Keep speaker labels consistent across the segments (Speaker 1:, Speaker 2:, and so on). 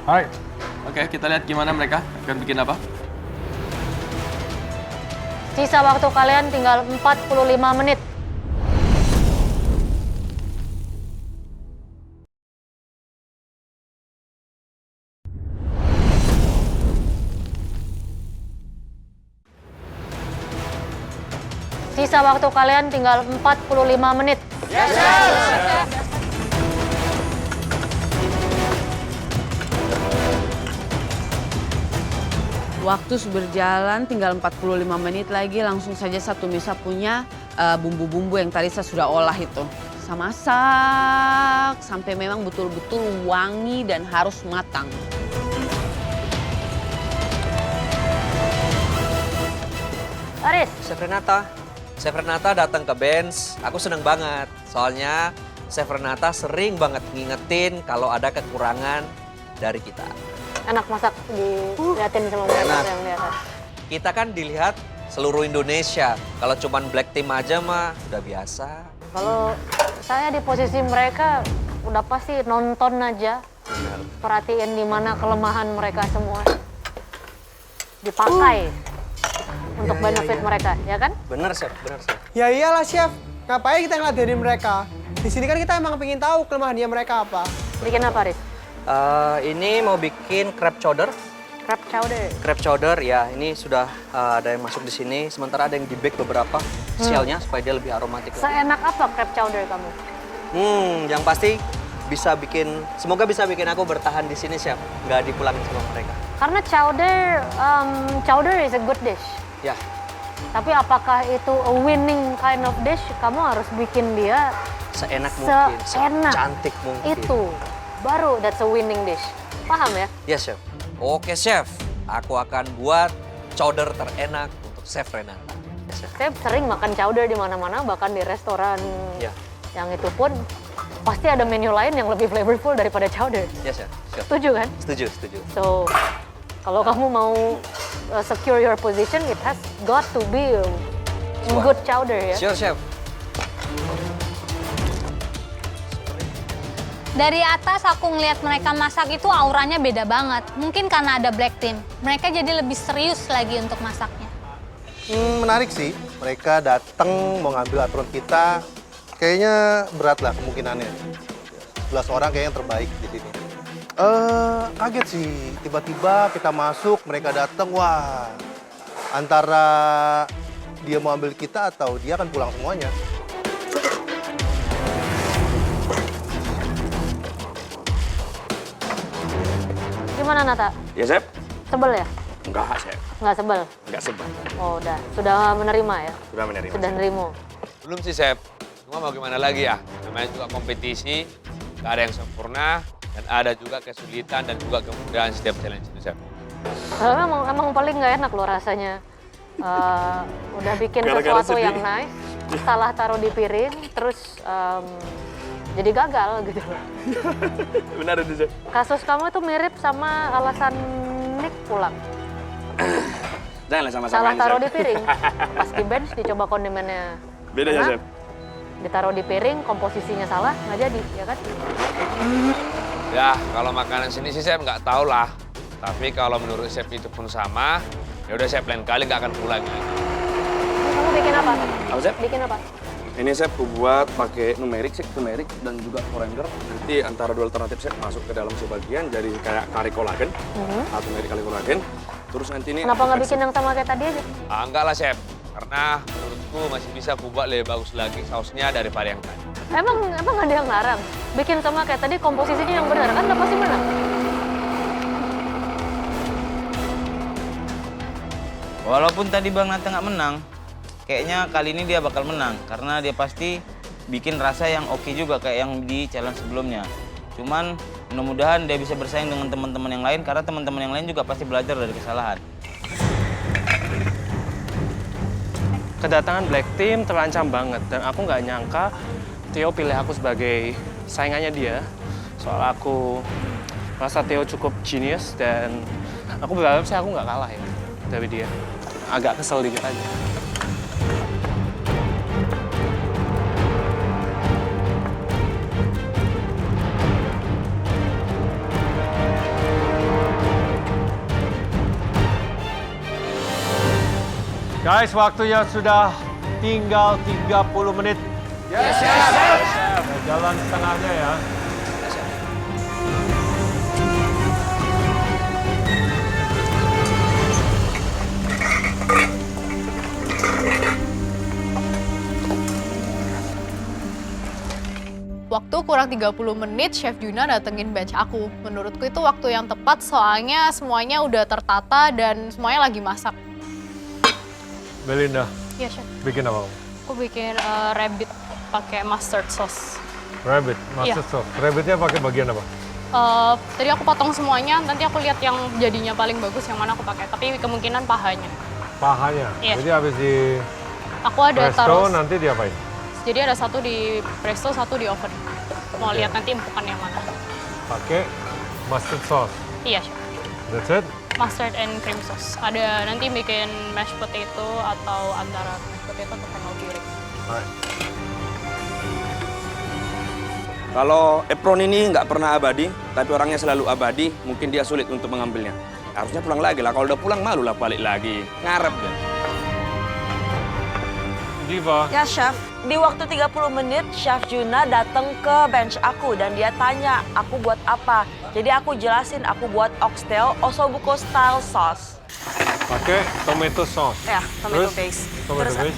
Speaker 1: Alright. Oke, kita lihat gimana mereka akan bikin apa.
Speaker 2: Sisa waktu kalian tinggal 45 menit. Sisa waktu kalian tinggal 45 menit.
Speaker 3: Yes, sir.
Speaker 4: Waktu berjalan tinggal 45 menit lagi, langsung saja satu Misa punya bumbu-bumbu yang tadi saya sudah olah itu. Saya masak sampai memang betul-betul wangi dan harus matang.
Speaker 2: Aris,
Speaker 5: Chef Renata datang ke Benz, aku seneng banget. Soalnya Chef Renata sering banget ngingetin kalau ada kekurangan dari kita.
Speaker 2: enak masak diliatin sama mereka
Speaker 5: Enak.
Speaker 2: yang di atas.
Speaker 5: Kita kan dilihat seluruh Indonesia. Kalau cuman black team aja mah udah biasa.
Speaker 2: Kalau saya di posisi mereka udah pasti nonton aja,
Speaker 5: Benar.
Speaker 2: perhatiin di mana kelemahan mereka semua, dipakai untuk benefit mereka, ya kan?
Speaker 5: Bener, Chef. Bener, Chef.
Speaker 3: Ya iyalah, Chef. Ngapain kita ngeladenin mereka? Di sini kan kita emang pengen tahu kelemahannya mereka apa.
Speaker 2: Bikin apa, Riz?
Speaker 5: Ini mau bikin crab chowder.
Speaker 2: Crab chowder.
Speaker 5: Crab chowder ya, ini sudah ada yang masuk di sini. Sementara ada yang di bake beberapa shellnya supaya dia lebih aromatik.
Speaker 2: Seenak apa crab chowder kamu?
Speaker 5: Yang pasti semoga bisa bikin aku bertahan di sini, Chef. Nggak dipulangin sama mereka.
Speaker 2: Karena chowder is a good dish.
Speaker 5: Ya,
Speaker 2: Tapi apakah itu a winning kind of dish? Kamu harus bikin dia
Speaker 5: seenak mungkin,
Speaker 2: seenak
Speaker 5: secantik mungkin.
Speaker 2: itu. Baru that's a winning dish. Paham ya?
Speaker 5: Yes, Chef. Oke, Chef. Aku akan buat chowder terenak untuk Chef Renata. Yes, Chef.
Speaker 2: Saya sering makan chowder di mana-mana, bahkan di restoran
Speaker 5: Ya.
Speaker 2: yang itu pun pasti ada menu lain yang lebih flavorful daripada chowder.
Speaker 5: Yes, Chef. Chef.
Speaker 2: Setuju kan?
Speaker 5: Setuju, setuju.
Speaker 2: So, kalau kamu mau secure your position, it has got to be a good chowder ya.
Speaker 5: Sure, Chef.
Speaker 6: Dari atas aku ngelihat mereka masak itu auranya beda banget. Mungkin karena ada black team. Mereka jadi lebih serius lagi untuk masaknya.
Speaker 7: Menarik sih. Mereka datang mau ngambil aturan kita. Kayaknya berat lah kemungkinannya. 11 orang kayaknya yang terbaik di sini. Kaget sih. Tiba-tiba kita masuk, mereka datang. Wah, antara dia mau ambil kita atau dia akan pulang semuanya.
Speaker 2: Gimana Nata?
Speaker 1: Ya, Chef?
Speaker 2: Sebel ya?
Speaker 1: Enggak, Chef.
Speaker 2: Nggak sebel?
Speaker 1: Enggak sebel.
Speaker 2: Oh udah, sudah menerima ya?
Speaker 1: Sudah menerima.
Speaker 2: Sudah nerimo.
Speaker 8: Belum sih, Chef. Cuma mau gimana lagi ya? Namanya juga kompetisi, nggak ada yang sempurna, dan ada juga kesulitan dan juga kemudahan setiap challenge itu, Chef.
Speaker 2: Emang paling nggak enak loh rasanya. Udah bikin
Speaker 1: Gara-gara
Speaker 2: sesuatu
Speaker 1: sedih.
Speaker 2: yang nice, salah taruh di piring, terus jadi gagal gitu loh.
Speaker 1: Benar itu, Chef.
Speaker 2: Kasus kamu itu mirip sama alasan Nick pulang.
Speaker 1: Janganlah sama-sama
Speaker 2: Salah
Speaker 1: aja,
Speaker 2: taruh
Speaker 1: Chef.
Speaker 2: di piring, pas di bench dicoba kondimennya.
Speaker 1: Beda ya,
Speaker 2: enak,
Speaker 1: Chef?
Speaker 2: ditaruh di piring, komposisinya salah, nggak jadi, ya kan?
Speaker 8: Ya, kalau makanan sini sih Chef nggak tahu lah. Tapi kalau menurut Chef itu pun sama, ya udah Chef lain kali nggak akan pulang lagi.
Speaker 2: Kamu bikin apa?
Speaker 1: Apa, Chef?
Speaker 2: Bikin apa?
Speaker 1: Ini Chef aku buat pakai numerik dan juga foreigner. Nanti antara dua alternatif Chef masuk ke dalam sebagian jadi kayak kari kolagen atau numerik kari kolagen. Terus nanti ini
Speaker 2: Kenapa nggak bikin yang sama kayak tadi aja?
Speaker 8: Enggak lah Chef, karena menurutku masih bisa aku buat lebih bagus lagi sausnya daripada yang tadi.
Speaker 2: Emang ada yang larang? Bikin sama kayak tadi komposisinya yang benar, kan udah pasti menang.
Speaker 9: Walaupun tadi Bang Nata nggak menang, kayaknya kali ini dia bakal menang karena dia pasti bikin rasa yang oke juga kayak yang di challenge sebelumnya. Cuman mudah-mudahan dia bisa bersaing dengan teman-teman yang lain karena teman-teman yang lain juga pasti belajar dari kesalahan.
Speaker 10: Kedatangan Black Team terancam banget dan aku nggak nyangka Theo pilih aku sebagai saingannya dia. Soal aku merasa Theo cukup genius dan aku berharap sih aku nggak kalah ya dari dia. Agak kesel dikit aja.
Speaker 11: Guys, waktunya sudah tinggal 30 menit.
Speaker 8: Yes, chef.
Speaker 11: Jalan setengahnya ya.
Speaker 12: Waktu kurang 30 menit, Chef Juna datengin bench aku. Menurutku itu waktu yang tepat soalnya semuanya udah tertata dan semuanya lagi masak.
Speaker 11: Belinda,
Speaker 12: Iya, Chef.
Speaker 11: bikin apa?
Speaker 12: Aku bikin rabbit pakai mustard sauce.
Speaker 11: Rabbit, mustard sauce. Rabbitnya pakai bagian apa?
Speaker 12: Tadi aku potong semuanya, nanti aku lihat yang jadinya paling bagus yang mana aku pakai. Tapi kemungkinan pahanya.
Speaker 11: Pahanya.
Speaker 12: Iya.
Speaker 11: Jadi habis di
Speaker 12: Aku ada
Speaker 11: presto
Speaker 12: taruh.
Speaker 11: nanti diapain?
Speaker 12: Jadi ada satu di presto, satu di oven. Mau lihat nanti empukan yang mana.
Speaker 11: Pakai mustard sauce.
Speaker 12: Iya, Chef.
Speaker 11: That's it?
Speaker 12: Mustard and cream sauce. Ada nanti bikin mashed potato atau antara mashed potato atau fennel piring.
Speaker 11: Alright.
Speaker 1: Kalau apron ini nggak pernah abadi, tapi orangnya selalu abadi, mungkin dia sulit untuk mengambilnya. Harusnya pulang lagi lah. Kalau udah pulang malu lah balik lagi. Ngarep deh.
Speaker 11: Diva.
Speaker 13: Ya, Chef. Di waktu 30 menit, Chef Juna datang ke bench aku dan dia tanya aku buat apa. Jadi aku jelasin aku buat oxtail ossobuco style sauce.
Speaker 11: Pakai tomato sauce.
Speaker 13: Ya, tomato
Speaker 11: Terus?
Speaker 13: base.
Speaker 11: Tomato
Speaker 13: Terus
Speaker 11: base.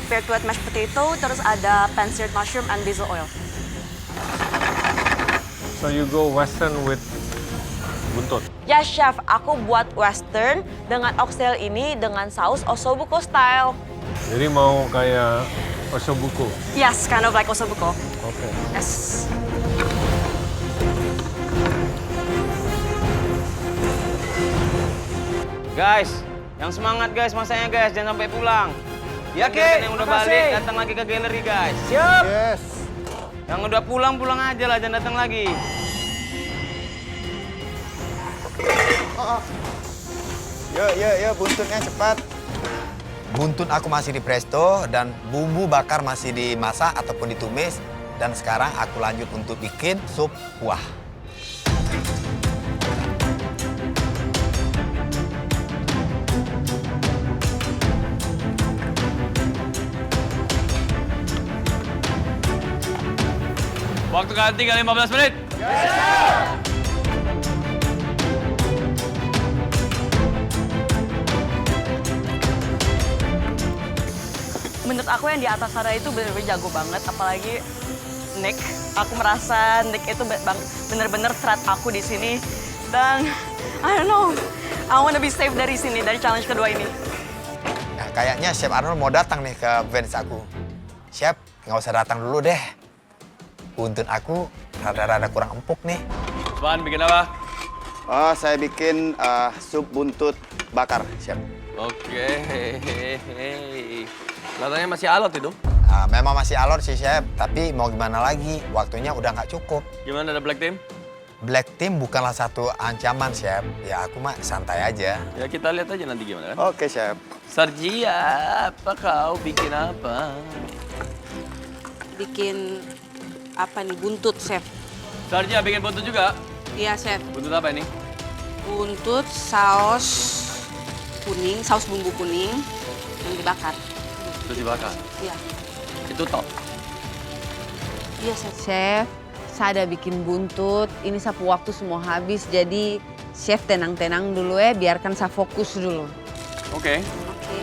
Speaker 13: baked wet mashed potato, terus ada pan-seared mushroom and basil oil.
Speaker 11: So you go western with buntut.
Speaker 13: Ya, Chef, aku buat western dengan oxtail ini dengan saus ossobuco style.
Speaker 11: Jadi mau kayak ossobuco.
Speaker 13: Yes, kind of like ossobuco.
Speaker 11: Oke.
Speaker 13: Yes.
Speaker 9: Guys, yang semangat guys, masanya guys, jangan sampai pulang.
Speaker 5: Ya,
Speaker 9: Yang
Speaker 5: Ki,
Speaker 9: yang udah
Speaker 5: makasih.
Speaker 9: balik, datang lagi ke galeri guys.
Speaker 5: Siap.
Speaker 7: Yes.
Speaker 9: Yang udah pulang, pulang aja lah, jangan datang lagi.
Speaker 14: Yuk, buntutnya cepat. Buntut aku masih di presto dan bumbu bakar masih dimasak ataupun ditumis. Dan sekarang aku lanjut untuk bikin sup kuah.
Speaker 8: Waktu kalian tinggal 15 menit.
Speaker 13: Menurut aku yang di atas sana itu bener-bener jago banget, apalagi Nick. Aku merasa Nick itu bener-bener threat aku di sini. Dan, I don't know, I wanna be safe dari sini, dari challenge kedua ini.
Speaker 14: Nah, kayaknya Chef Arnold mau datang nih ke bench aku. Chef, nggak usah datang dulu deh. Buntut aku rada-rada kurang empuk nih.
Speaker 8: Usman, bikin apa?
Speaker 14: Oh, saya bikin sup buntut bakar, Chef.
Speaker 8: Oke. Kelihatannya masih alot itu.
Speaker 14: Memang masih alot sih, Chef. Tapi mau gimana lagi, waktunya udah nggak cukup.
Speaker 8: Gimana, ada black team?
Speaker 14: Black team bukanlah satu ancaman, Chef. Ya, aku mah santai aja.
Speaker 8: Ya kita lihat aja nanti gimana kan.
Speaker 14: Oke, Chef.
Speaker 8: Sarjia, apa kau bikin apa?
Speaker 4: Bikin apa nih, buntut, Chef.
Speaker 8: Sarjia bikin buntut juga?
Speaker 4: Iya, Chef.
Speaker 8: Buntut apa ini?
Speaker 4: Buntut saus kuning, saus bumbu kuning yang dibakar.
Speaker 8: Terus dibakar?
Speaker 4: Iya.
Speaker 8: Itu top.
Speaker 4: Iya, Chef. Saya ada bikin buntut, ini sapu waktu semua habis, jadi Chef tenang-tenang dulu ya, biarkan saya fokus dulu.
Speaker 8: Oke.
Speaker 4: Oke.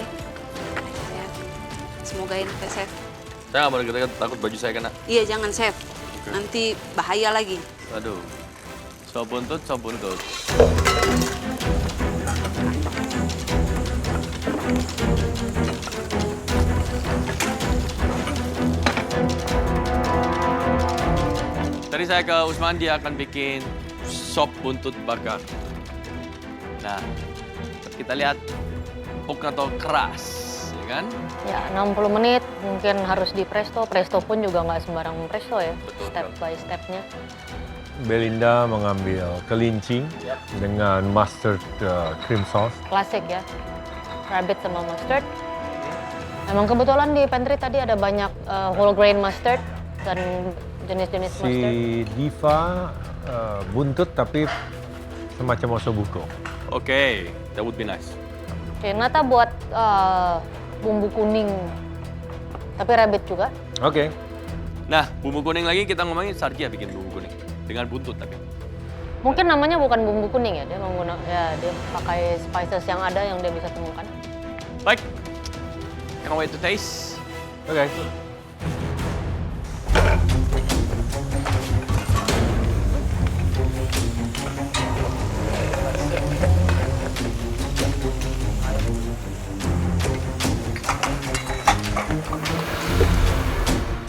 Speaker 4: Chef. Semoga ini, Chef.
Speaker 8: Saya nggak boleh deket, takut baju saya kena.
Speaker 4: Iya, jangan, Chef. Nanti bahaya lagi.
Speaker 8: Aduh. Sop buntut, sop buntut. Tadi saya ke Usman, dia akan bikin sop buntut bakar. Nah, kita lihat empuk atau keras, ya kan?
Speaker 2: Ya, 60 menit mungkin harus di presto. Presto pun juga nggak sembarang presto ya, step by stepnya.
Speaker 11: Belinda mengambil kelinci dengan mustard cream sauce.
Speaker 2: Klasik ya, rabbit sama mustard. Emang kebetulan di pantry tadi ada banyak whole grain mustard dan jenis-jenis
Speaker 11: Si
Speaker 2: mustard.
Speaker 11: Diva buntut tapi semacam ossobuco.
Speaker 8: Oke, that would be nice.
Speaker 2: Oke, Nata buat bumbu kuning, tapi rabbit juga.
Speaker 8: Oke. Nah, bumbu kuning lagi kita ngomongin Sarkia bikin bumbu kuning dengan buntut tapi.
Speaker 2: Mungkin namanya bukan bumbu kuning ya, dia menggunakan dia pakai spices yang ada yang dia bisa temukan.
Speaker 8: Baik. Can't wait to taste. Oke.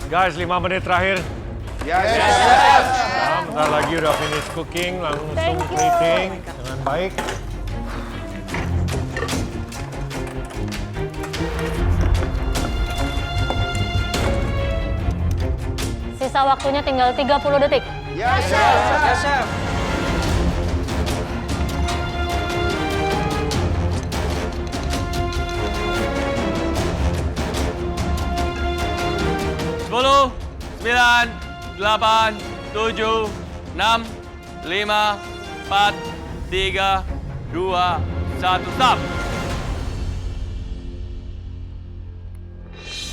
Speaker 11: Guys, 5 menit terakhir.
Speaker 15: Yes,
Speaker 11: Nah, bentar lagi udah finish cooking, langsung plating dengan baik.
Speaker 2: Sisa waktunya tinggal 30 detik.
Speaker 15: Yes, chef.
Speaker 5: Yes, chef.
Speaker 8: Sepuluh, 9, 8, 7, 6, 5, 4, 3, 2, 1, stop.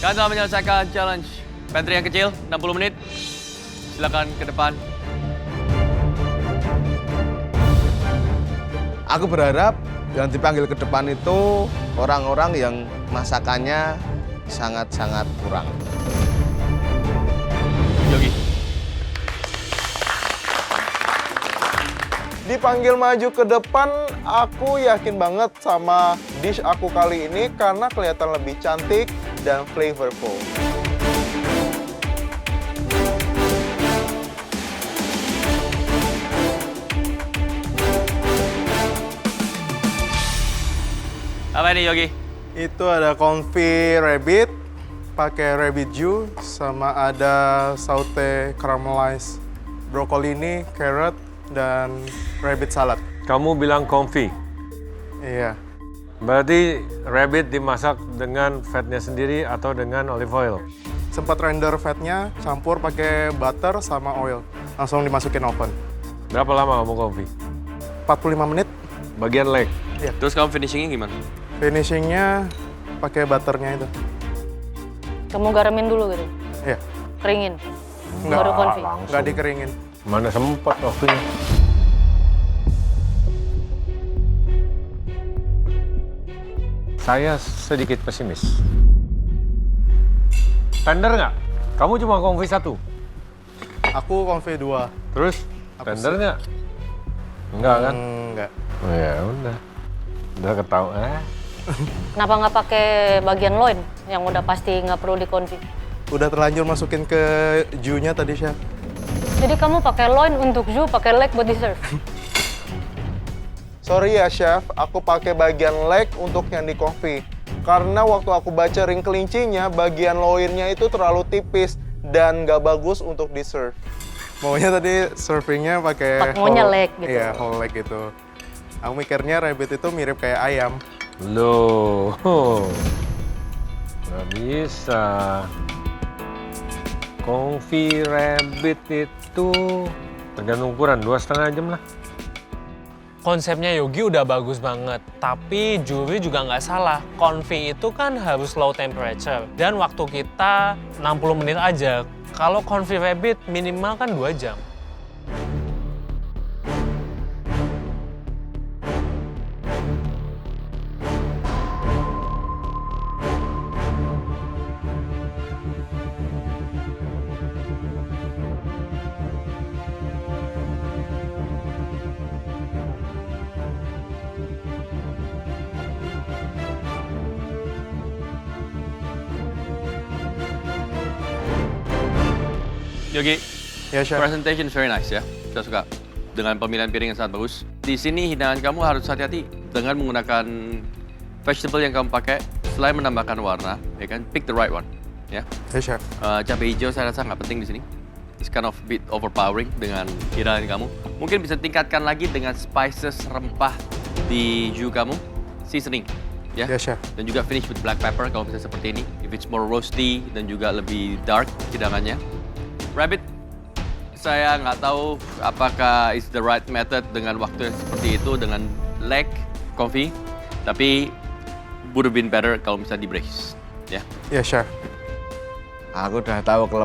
Speaker 8: Kalian telah menyelesaikan challenge pantry yang kecil, 60 menit. Silakan ke depan.
Speaker 15: Aku berharap yang dipanggil ke depan itu orang-orang yang masakannya sangat-sangat kurang.
Speaker 8: Yogi.
Speaker 16: Dipanggil maju ke depan, aku yakin banget sama dish aku kali ini karena kelihatan lebih cantik dan flavorful.
Speaker 8: Apa ini Yogi?
Speaker 16: Itu ada confit rabbit, pakai rabbit jus, sama ada saute caramelized broccoli, carrot, dan rabbit salad.
Speaker 11: Kamu bilang confit.
Speaker 16: Iya.
Speaker 11: Berarti rabbit dimasak dengan fatnya sendiri atau dengan olive oil?
Speaker 16: Sempat render fatnya, campur pakai butter sama oil. Langsung dimasukin oven.
Speaker 11: Berapa lama kamu confit?
Speaker 16: 45 menit.
Speaker 11: Bagian leg?
Speaker 16: Iya.
Speaker 8: Terus kamu finishingnya gimana?
Speaker 16: Finishingnya pakai butternya itu.
Speaker 2: Kamu garamin dulu gitu?
Speaker 16: Iya.
Speaker 2: Keringin?
Speaker 16: Nggak,
Speaker 2: Baru konfi?
Speaker 16: nggak dikeringin.
Speaker 11: Mana sempat waktunya? Saya sedikit pesimis. Tender nggak? Kamu cuma konfi 1?
Speaker 16: Aku konfi 2.
Speaker 11: Terus? Tender nggak? Enggak kan?
Speaker 16: Enggak.
Speaker 11: Oh, ya udah. Udah ketahuan.
Speaker 2: Kenapa nggak pakai bagian loin yang udah pasti nggak perlu dikonfi?
Speaker 16: Udah terlanjur masukin ke jus-nya tadi, Chef.
Speaker 2: Jadi kamu pakai loin untuk jus, pakai leg buat dessert?
Speaker 16: Sorry ya, Chef. Aku pakai bagian leg untuk yang di konfi. Karena waktu aku baca ring kelincinya, bagian loinnya itu terlalu tipis dan nggak bagus untuk dessert. Maunya tadi servingnya pakai
Speaker 2: maunya leg gitu.
Speaker 16: Iya, whole leg gitu. Aku mikirnya rabbit itu mirip kayak ayam.
Speaker 11: Loh, nggak bisa. Konfi rabbit itu tergantung ukuran, 2,5 jam lah.
Speaker 10: Konsepnya Yogi udah bagus banget, tapi juri juga nggak salah. Konfi itu kan harus low temperature, dan waktu kita 60 menit aja. Kalau konfi rabbit minimal kan 2 jam.
Speaker 8: Yogi,
Speaker 16: ya, Chef.
Speaker 8: Presentation is very nice ya. Saya suka dengan pemilihan piring yang sangat bagus. Di sini hidangan kamu harus hati-hati dengan menggunakan vegetable yang kamu pakai. Selain menambahkan warna, ya kan, pick the right one, ya.
Speaker 16: Ya, Chef.
Speaker 8: Cabai hijau saya rasa nggak penting di sini. It's kind of bit overpowering dengan hidangan kamu. Mungkin bisa tingkatkan lagi dengan spices rempah di jus kamu, seasoning, ya.
Speaker 16: Ya, Chef.
Speaker 8: Dan juga finish with black pepper kalau bisa seperti ini. If it's more roasty dan juga lebih dark hidangannya. Rabbit, saya nggak tahu apakah it's the right method dengan waktu yang seperti itu, dengan leg, confit. Tapi would have been better kalau misalnya di braise. Ya.
Speaker 16: Ya, chef.
Speaker 15: Aku udah tahu